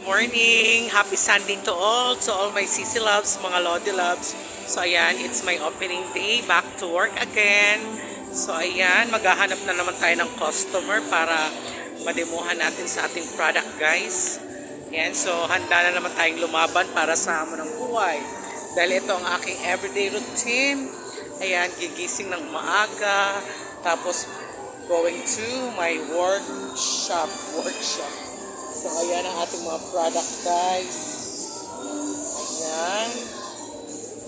morning! Happy Sunday to all my Sisi loves, mga Lodi loves. So ayan, it's my opening day, back to work again. So ayan, maghahanap na naman tayo ng customer para mademohan natin sa ating product, guys. Ayan, so handa na naman tayong lumaban para sa hamon ng buhay. Dahil ito ang aking everyday routine. Ayan, gigising ng maaga, tapos going to my workshop. So, ayan ang ating mga product, guys. Ayan.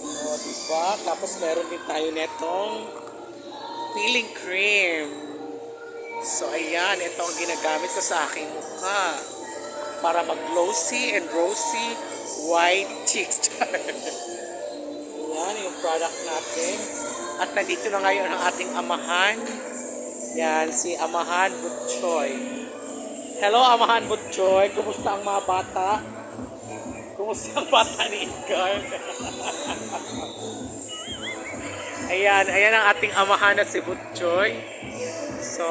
O, diba? Tapos, meron din tayo netong peeling cream. So, ayan. Ito ang ginagamit ko sa aking mukha para mag-glossy and rosy white cheeks. Ayan, yung product natin. At nandito na ngayon ang ating amahan. Yan, si Amahan Butchoy. Hello, Amahan Butchoy. Kumusta ang mga bata? Kumusta ang bata ni Edgar? ayan ang ating amahan na si Butchoy. So,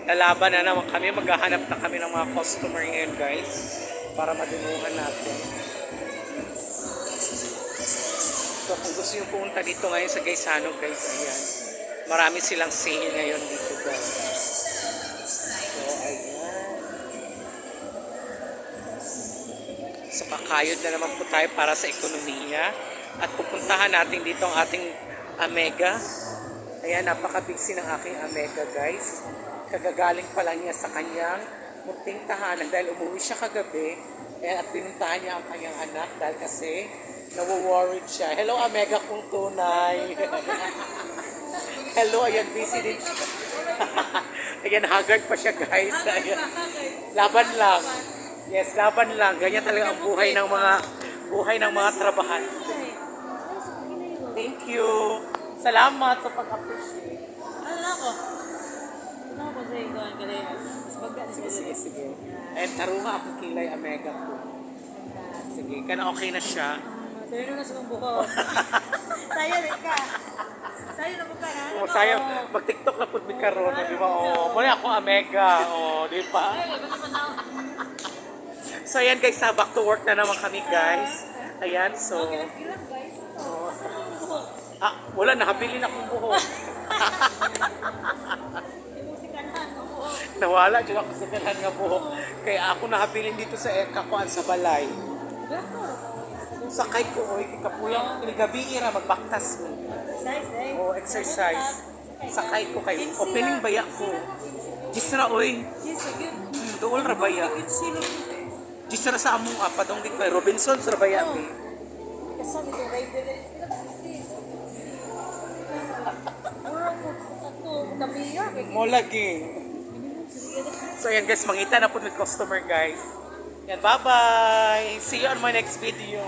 lalaban na naman kami. Maghahanap na kami ng mga customer ngayon, guys. Para madinuhan natin. So, kung gusto nyo pumunta dito ngayon sa Gaisano, guys, ayan. Marami silang sale ngayon dito, guys. So, ayan. So, kakayod na naman po tayo para sa ekonomiya. At pupuntahan natin dito ang ating Amega. Ayan, napaka-busy ng aking Amega, guys. Kagagaling pa lang niya sa kanyang munting tahanan dahil umuwi siya kagabi. Ayan, at pinuntahan niya ang kanyang anak dahil kasi nawo-worried siya. Hello, Amega kung tunay. Hello, ayan, busy din siya. Ayan, haggard pa siya, guys. Ayan. Laban lang. Yes, laban lang. Ganyan talaga ang buhay ng mga trabahan. Thank you. Salamat sa pag-appreciate. Sige. And tarunga ako kilay Amega ko. Sige, kana okay na siya. Sayo na sa mong buhok. Sayo rin ka. Sayo na po ka na. Oh, sayo, mag-TikTok na po mi karon, di ba? Oh, muna ako Amega, di ba? So ayan guys, back to work na naman kami, guys. Ayan, so wala, nakabili na akong buhok. Nawala dyan ako sa kanan nga buhok. Kaya ako nakabilin dito sa kakuan sa balay. Sakay ko, oy, kapuyang gabi ira magbaktas mo. Oh, exercise. Sakay ko kay opening baya ko. Gisra oy. Duol ra baya. Gisra sa among padong din kay Robinson sa baya mi. Kasama ito rider. Mo lagi. So ayan guys, mangita na po ng customer, guys. Yan, bye-bye. See you on my next video.